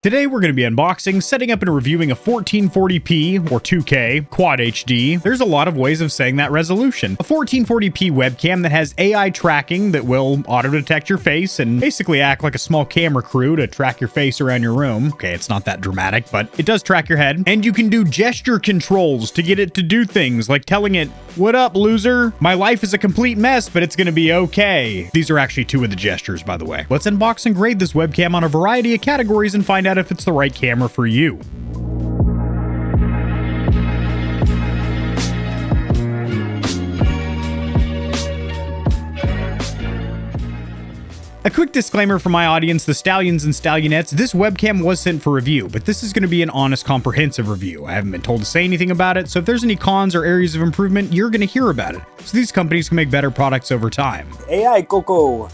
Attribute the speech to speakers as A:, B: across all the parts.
A: Today we're going to be unboxing, setting up and reviewing a 1440p or 2K Quad HD. There's a lot of ways of saying that resolution. A 1440p webcam that has AI tracking that will auto-detect your face and basically act like a small camera crew to track your face around your room. Okay, it's not that dramatic, but it does track your head. And you can do gesture controls to get it to do things like telling it, "What up, loser? My life is a complete mess, but it's going to be okay." These are actually two of the gestures, by the way. Let's unbox and grade this webcam on a variety of categories and find out if it's the right camera for you. A quick disclaimer for my audience, the Stallions and Stallionettes, this webcam was sent for review, but this is going to be an honest, comprehensive review. I haven't been told to say anything about it, so if there's any cons or areas of improvement, you're going to hear about it. So these companies can make better products over time.
B: Aicoco.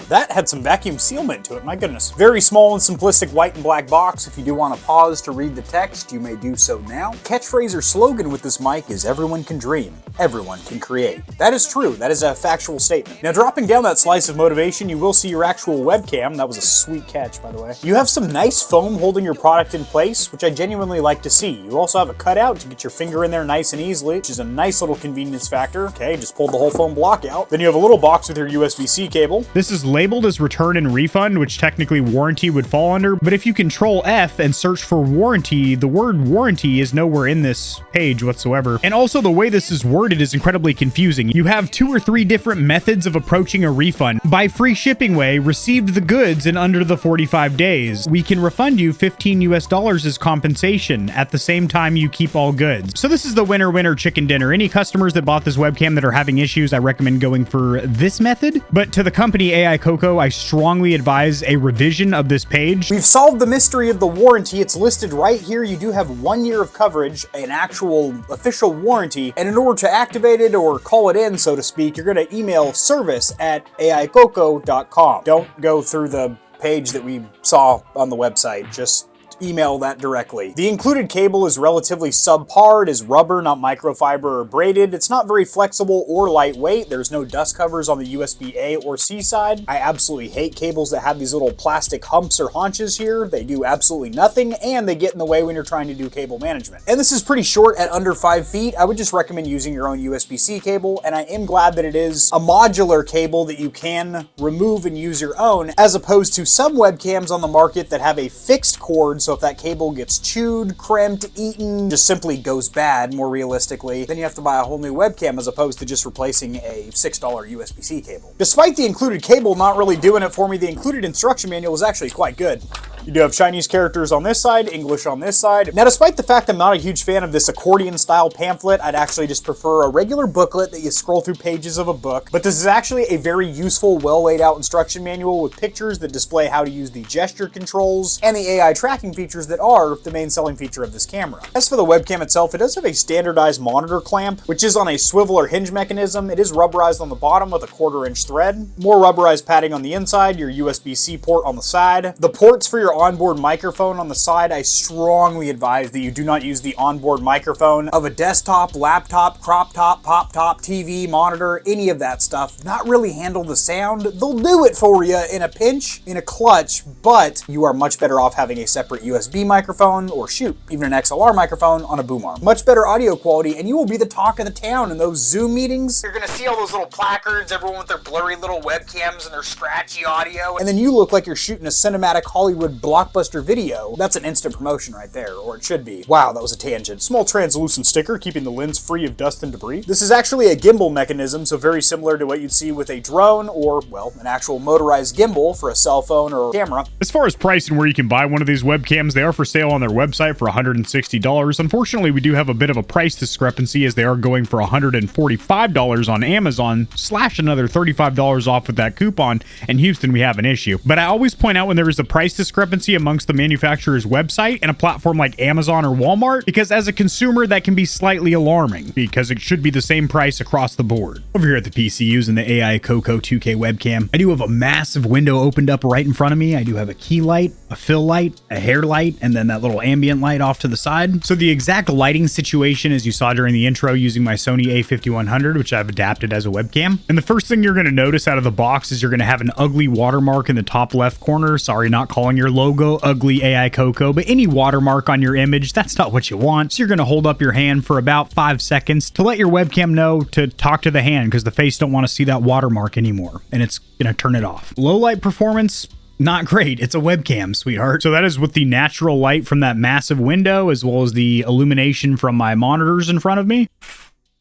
B: That had some vacuum sealment to it, my goodness. Very small and simplistic white and black box. If you do want to pause to read the text, you may do so now. Catchphrase or slogan with this mic is "Everyone can dream, everyone can create." That is true, that is a factual statement. Now dropping down that slice of motivation, you will see your actual webcam. That was a sweet catch, by the way. You have some nice foam holding your product in place, which I genuinely like to see. You also have a cutout to get your finger in there nice and easily, which is a nice little convenience factor. Okay, just pulled the whole foam block out. Then you have a little box with your USB-C cable.
A: This is labeled as return and refund, which technically warranty would fall under, but if you Control F and search for warranty, the word warranty is nowhere in this page whatsoever. And also the way this is worded is incredibly confusing. You have 2 or 3 different methods of approaching a refund. By free shipping way, received the goods in under the 45 days. We can refund you $15 US as compensation at the same time you keep all goods. So this is the winner chicken dinner. Any customers that bought this webcam that are having issues, I recommend going for this method. But to the company Aicoco, I strongly advise a revision of this page.
B: We've solved the mystery of the warranty. It's listed right here. You do have 1 year of coverage, an actual official warranty, and in order to activate it or call it in, so to speak, you're going to email service@aicoco.com. Don't go through the page that we saw on the website. Just email that directly. The included cable is relatively subpar. It is rubber, not microfiber or braided. It's not very flexible or lightweight. There's no dust covers on the USB-A or C side. I absolutely hate cables that have these little plastic humps or haunches here. They do absolutely nothing, and they get in the way when you're trying to do cable management. And this is pretty short at under 5 feet. I would just recommend using your own USB-C cable, and I am glad that it is a modular cable that you can remove and use your own, as opposed to some webcams on the market that have a fixed cord, so if that cable gets chewed, crimped, eaten, just simply goes bad, more realistically, then you have to buy a whole new webcam as opposed to just replacing a $6 USB-C cable. Despite the included cable not really doing it for me, the included instruction manual is actually quite good. You do have Chinese characters on this side, English on this side. Now, despite the fact I'm not a huge fan of this accordion-style pamphlet, I'd actually just prefer a regular booklet that you scroll through pages of a book. But this is actually a very useful, well-laid-out instruction manual with pictures that display how to use the gesture controls and the AI tracking features that are the main selling feature of this camera. As for the webcam itself, it does have a standardized monitor clamp, which is on a swivel or hinge mechanism. It is rubberized on the bottom with a 1/4-inch thread. More rubberized padding on the inside, your USB-C port on the side. The ports for your onboard microphone on the side, I strongly advise that you do not use the onboard microphone of a desktop, laptop, crop top, pop top, TV, monitor, any of that stuff. Not really handle the sound. They'll do it for you in a pinch, in a clutch, but you are much better off having a separate USB microphone, or shoot, even an XLR microphone on a boom arm. Much better audio quality, and you will be the talk of the town in those Zoom meetings. You're gonna see all those little placards, everyone with their blurry little webcams and their scratchy audio, and then you look like you're shooting a cinematic Hollywood blockbuster video. That's an instant promotion right there, or it should be. Wow, that was a tangent. Small translucent sticker keeping the lens free of dust and debris. This is actually a gimbal mechanism, so very similar to what you'd see with a drone or, well, an actual motorized gimbal for a cell phone or camera.
A: As far as price and where you can buy one of these webcams, they are for sale on their website for $160. Unfortunately, we do have a bit of a price discrepancy as they are going for $145 on Amazon / another $35 off with that coupon. In Houston, we have an issue. But I always point out when there is a price discrepancy amongst the manufacturer's website and a platform like Amazon or Walmart, because as a consumer, that can be slightly alarming because it should be the same price across the board. Over here at the PC using the Aicoco 2K webcam, I do have a massive window opened up right in front of me. I do have a key light, a fill light, a hair light, and then that little ambient light off to the side. So the exact lighting situation as you saw during the intro using my Sony a5100, which I've adapted as a webcam. And the first thing you're going to notice out of the box is you're going to have an ugly watermark in the top left corner. Sorry, not calling your logo ugly Aicoco, but any watermark on your image, that's not what you want. So you're going to hold up your hand for about 5 seconds to let your webcam know to talk to the hand, because the face don't want to see that watermark anymore, and it's going to turn it off. Low light performance, not great. It's a webcam, sweetheart. So that is with the natural light from that massive window, as well as the illumination from my monitors in front of me.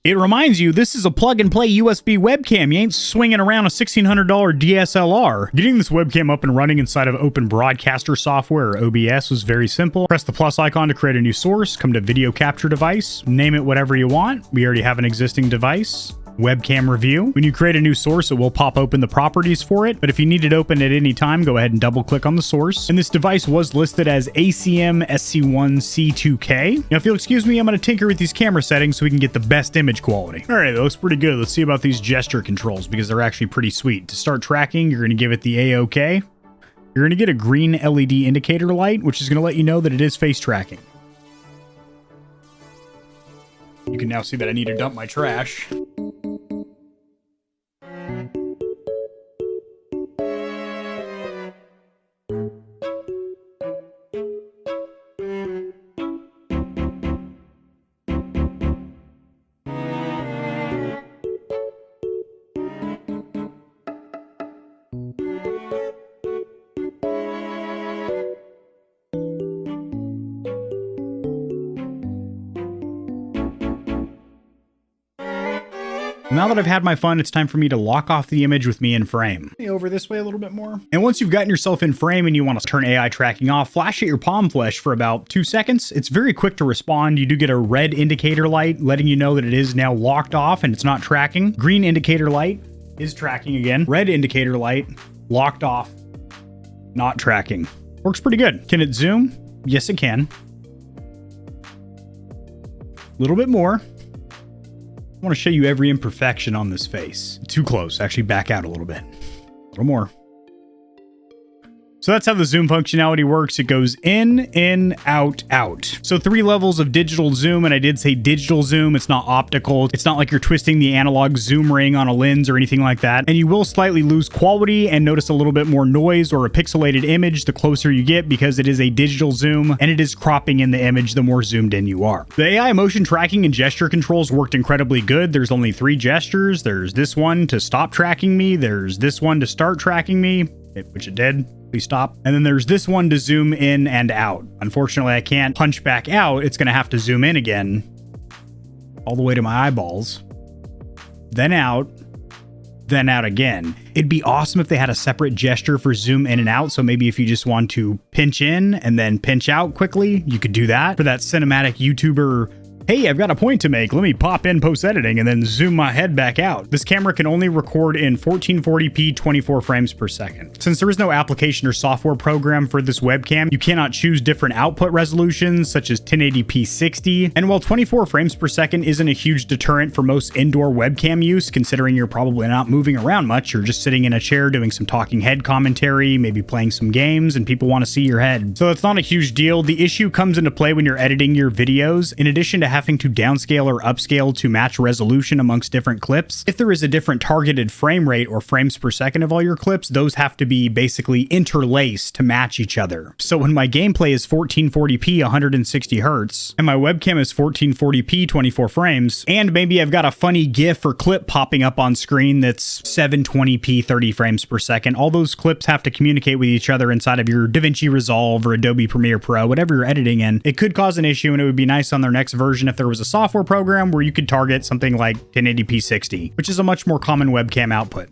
A: It reminds you, this is a plug-and-play USB webcam. You ain't swinging around a $1,600 DSLR. Getting this webcam up and running inside of Open Broadcaster software, or OBS, was very simple. Press the plus icon to create a new source, come to Video Capture Device, name it whatever you want. We already have an existing device. Webcam review. When you create a new source, it will pop open the properties for it, but if you need it open at any time, go ahead and double click on the source. And this device was listed as ACM SC1C2K. Now, if you'll excuse me, I'm going to tinker with these camera settings so we can get the best image quality. All right, that looks pretty good. Let's see about these gesture controls, because they're actually pretty sweet. To start tracking, you're going to give it the AOK. You're going to get a green LED indicator light, which is going to let you know that it is face tracking. You can now see that I need to dump my trash. Now that I've had my fun, it's time for me to lock off the image with me in frame. Over this way a little bit more. And once you've gotten yourself in frame and you want to turn AI tracking off, flash at your palm flesh for about 2 seconds. It's very quick to respond. You do get a red indicator light letting you know that it is now locked off and it's not tracking. Green indicator light is tracking again. Red indicator light, locked off, not tracking. Works pretty good. Can it zoom? Yes, it can. A little bit more. I want to show you every imperfection on this face. Too close. Actually, back out a little bit. A little more. So that's how the zoom functionality works. It goes in, out, out. So 3 levels of digital zoom, and I did say digital zoom. It's not optical. It's not like you're twisting the analog zoom ring on a lens or anything like that. And you will slightly lose quality and notice a little bit more noise or a pixelated image the closer you get, because it is a digital zoom and it is cropping in the image the more zoomed in you are. The AI motion tracking and gesture controls worked incredibly good. There's only 3 gestures. There's this one to stop tracking me. There's this one to start tracking me, which it did. Please stop. And then there's this one to zoom in and out. Unfortunately, I can't punch back out. It's going to have to zoom in again all the way to my eyeballs, then out again. It'd be awesome if they had a separate gesture for zoom in and out. So maybe if you just want to pinch in and then pinch out quickly, you could do that for that cinematic YouTuber. Hey, I've got a point to make. Let me pop in post-editing and then zoom my head back out. This camera can only record in 1440p 24 frames per second. Since there is no application or software program for this webcam, you cannot choose different output resolutions such as 1080p 60. And while 24 frames per second isn't a huge deterrent for most indoor webcam use, considering you're probably not moving around much, you're just sitting in a chair doing some talking head commentary, maybe playing some games, and people want to see your head. So that's not a huge deal. The issue comes into play when you're editing your videos. In addition to having to downscale or upscale to match resolution amongst different clips. If there is a different targeted frame rate or frames per second of all your clips, those have to be basically interlaced to match each other. So when my gameplay is 1440p 160 hertz and my webcam is 1440p 24 frames, and maybe I've got a funny GIF or clip popping up on screen that's 720p 30 frames per second, all those clips have to communicate with each other inside of your DaVinci Resolve or Adobe Premiere Pro, whatever you're editing in. It could cause an issue, and it would be nice on their next version if there was a software program where you could target something like 1080p 60, which is a much more common webcam output.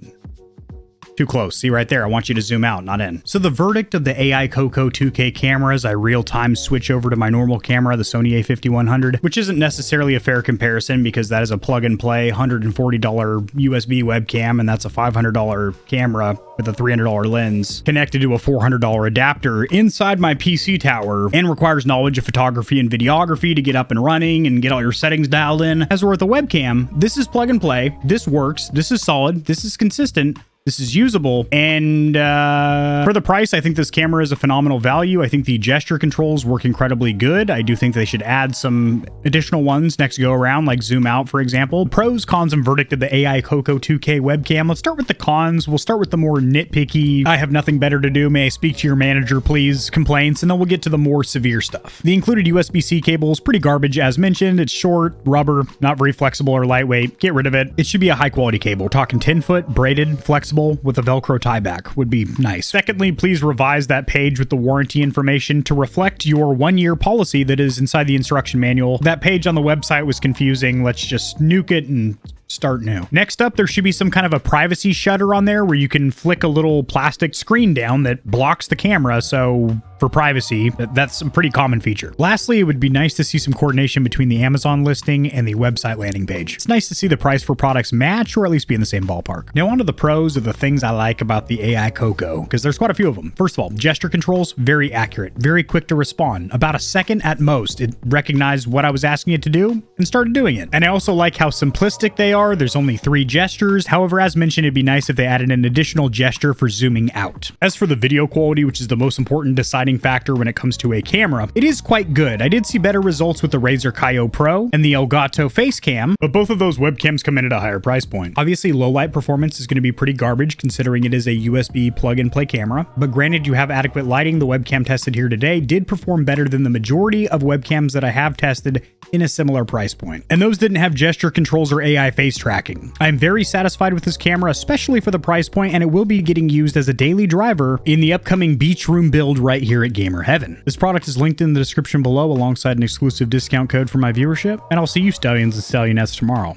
A: Too close. See right there. I want you to zoom out, not in. So the verdict of the Aicoco 2K camera as I real-time switch over to my normal camera, the Sony a5100, which isn't necessarily a fair comparison because that is a plug-and-play $140 USB webcam, and that's a $500 camera with a $300 lens connected to a $400 adapter inside my PC tower, and requires knowledge of photography and videography to get up and running and get all your settings dialed in. As with a webcam, this is plug and play. This works. This is solid. This is consistent. this is usable. And for the price, I think this camera is a phenomenal value. I think the gesture controls work incredibly good. I do think they should add some additional ones next go around, like zoom out, for example. Pros, cons, and verdict of the Aicoco 2K webcam. Let's start with the cons. We'll start with the more nitpicky, I have nothing better to do, may I speak to your manager please complaints, and then we'll get to the more severe stuff. The included USB-C cable is pretty garbage as mentioned. It's short, rubber, not very flexible or lightweight. Get rid of it. It should be a high quality cable. We're talking 10-foot, braided, flexible with a Velcro tie back would be nice. Secondly, please revise that page with the warranty information to reflect your 1-year policy that is inside the instruction manual. That page on the website was confusing. Let's just nuke it and start new. Next up, there should be some kind of a privacy shutter on there where you can flick a little plastic screen down that blocks the camera. So for privacy, that's a pretty common feature. Lastly, it would be nice to see some coordination between the Amazon listing and the website landing page. It's nice to see the price for products match or at least be in the same ballpark. Now onto the pros of the things I like about the Aicoco, because there's quite a few of them. First of all, gesture controls, very accurate, very quick to respond. About a second at most, it recognized what I was asking it to do and started doing it. And I also like how simplistic they are. There's only 3 gestures. However, as mentioned, it'd be nice if they added an additional gesture for zooming out. As for the video quality, which is the most important deciding factor when it comes to a camera, it is quite good. I did see better results with the Razer Kaio Pro and the Elgato Facecam, but both of those webcams come in at a higher price point. Obviously, low light performance is going to be pretty garbage considering it is a USB plug-and-play camera, but granted you have adequate lighting. The webcam tested here today did perform better than the majority of webcams that I have tested in a similar price point. And those didn't have gesture controls or AI face tracking. I'm very satisfied with this camera, especially for the price point, and it will be getting used as a daily driver in the upcoming beach room build right here at Gamer Heaven. This product is linked in the description below alongside an exclusive discount code for my viewership, and I'll see you Stallions and Stallionettes tomorrow.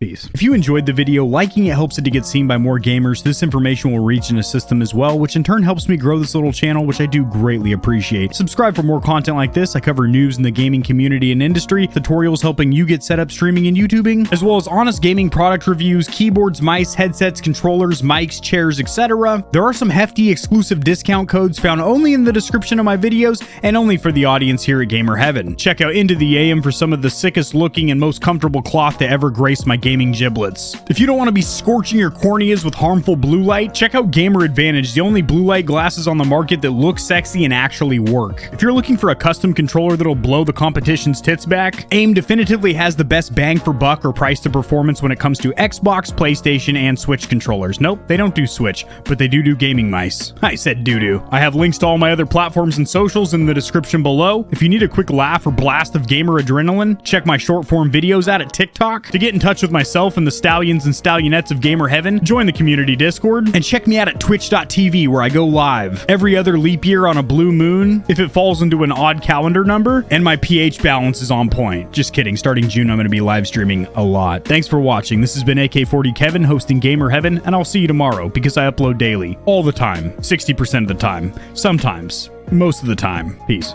A: Peace. If you enjoyed the video, liking it helps it to get seen by more gamers. This information will reach and assist them as well, which in turn helps me grow this little channel, which I do greatly appreciate. Subscribe for more content like this. I cover news in the gaming community and industry, tutorials helping you get set up streaming and YouTubing, as well as honest gaming product reviews, keyboards, mice, headsets, controllers, mics, chairs, etc. There are some hefty exclusive discount codes found only in the description of my videos and only for the audience here at Gamer Heaven. Check out Into the AM for some of the sickest looking and most comfortable cloth to ever grace my gaming giblets. If you don't want to be scorching your corneas with harmful blue light, check out Gamer Advantage, the only blue light glasses on the market that look sexy and actually work. If you're looking for a custom controller that'll blow the competition's tits back, AIM definitively has the best bang for buck or price to performance when it comes to Xbox, PlayStation, and Switch controllers. Nope, they don't do Switch, but they do gaming mice. I said doo-doo. I have links to all my other platforms and socials in the description below. If you need a quick laugh or blast of gamer adrenaline, check my short form videos out at TikTok. To get in touch with myself and the Stallions and Stallionettes of Gamer Heaven, join the community Discord, and check me out at twitch.tv where I go live every other leap year on a blue moon if it falls into an odd calendar number and my pH balance is on point. Just kidding, starting June I'm going to be live streaming a lot. Thanks for watching. This has been AK40 Kevin hosting Gamer Heaven, and I'll see you tomorrow because I upload daily, all the time, 60% of the time, sometimes, most of the time. Peace.